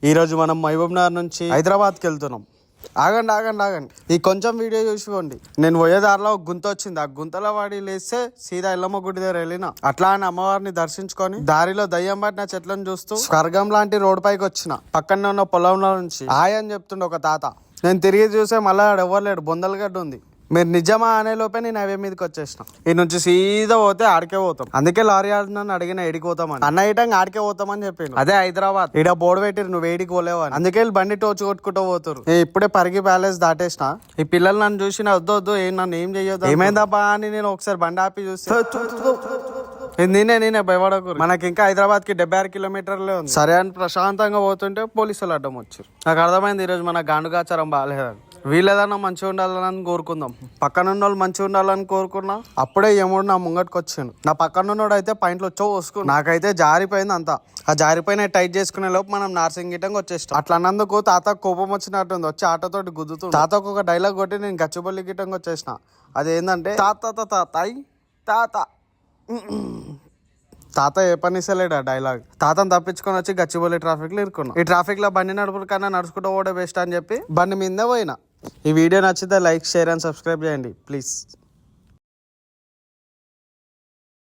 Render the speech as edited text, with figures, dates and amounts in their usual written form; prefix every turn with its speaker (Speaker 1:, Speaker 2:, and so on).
Speaker 1: ఈ రోజు మనం మహబూబ్ నగర్ నుంచి హైదరాబాద్కి వెళ్తున్నాం. ఆగండి ఈ కొంచెం వీడియో చూసుకోండి. నేను పోయే దారిలో ఒక గుంత వచ్చింది. ఆ గుంతలో వాడి లేస్తే సీదా ఎల్లమ్మ గుడి దగ్గర వెళ్ళిన. అట్లా అని అమ్మవారిని దర్శించుకొని దారిలో దయ్యం పట్టిన చెట్లను చూస్తూ స్వర్గం లాంటి రోడ్ పైకి వచ్చిన. పక్కనే ఉన్న పొలంలో నుంచి అని చెప్తుండే ఒక తాత. నేను తిరిగి చూసే మళ్ళీ ఎవరు లేడు, బొందలగడ్డ ఉంది. మీరు నిజమా అనే లోపే నేను హైవే మీదకి వచ్చేసిన. ఈ నుంచి సీదా పోతే ఆడికే పోతాం. అందుకే లారీ నన్ను అడిగిన ఏడికి పోతామని. అన్న ఐటంగా ఆడికే పోతామని చెప్పిండు. అదే హైదరాబాద్. ఈడ బోర్డు పెట్టిరు నువ్వు ఏడికి పోలేవు అని. అందుకే బండి టోచు కొట్టుకుంటూ పోతారు. ఇప్పుడే పరిగి ప్యాలెస్ దాటేసిన. ఈ పిల్లలు నన్ను చూసి వద్దు నన్ను ఏం చెయ్యొద్దు, ఏమైందబ్బా అని నేను ఒకసారి బండి ఆపి చూస్తే నేనే భయపడకు. మనకి ఇంకా హైదరాబాద్ కి 76 కిలోమీటర్లే ఉంది. సరే అని ప్రశాంతంగా పోతుంటే పోలీసులు అడ్డం వచ్చారు. నాకు అర్థమైంది ఈరోజు మన గాండుగాచారం బాగాలేదని. వీళ్ళేదన్నా మంచిగా ఉండాలని కోరుకుందాం. పక్కన ఉన్న వాళ్ళు మంచిగా ఉండాలని కోరుకున్నా. అప్పుడే ఏమో నా ముంగటికి వచ్చాను. నా పక్కన ఉన్నోడు అయితే పాయింట్లు వచ్చో వసుకుని నాకైతే జారిపోయింది అంతా. ఆ జారిపోయిన టైట్ చేసుకునే లోపు మనం నార్సింగ్ గిట్టంగా వచ్చేస్తాం. అట్లా అన్నందుకు తాత కోపం వచ్చినట్టుంది. వచ్చి ఆటోతోటి గుద్దుతుంది. తాతకు ఒక డైలాగ్ కొట్టి నేను గచ్చిబొల్లి గిట్టంగా వచ్చేసిన. అదేంటంటే తాత ఏ పని ఇస్తలేడు ఆ డైలాగ్. తాతను తప్పించుకొని వచ్చి గచ్చిబౌలి ట్రాఫిక్ లో ఇరుకున్నాం. ఈ ట్రాఫిక్ లో బండి నడుపుల కన్నా నడుచుకుంటూ పోవడం బెస్ట్ అని చెప్పి బండి మీదే పోయినా. ఈ వీడియో నచ్చితే లైక్, షేర్ అండ్ సబ్స్క్రైబ్ చేయండి ప్లీజ్.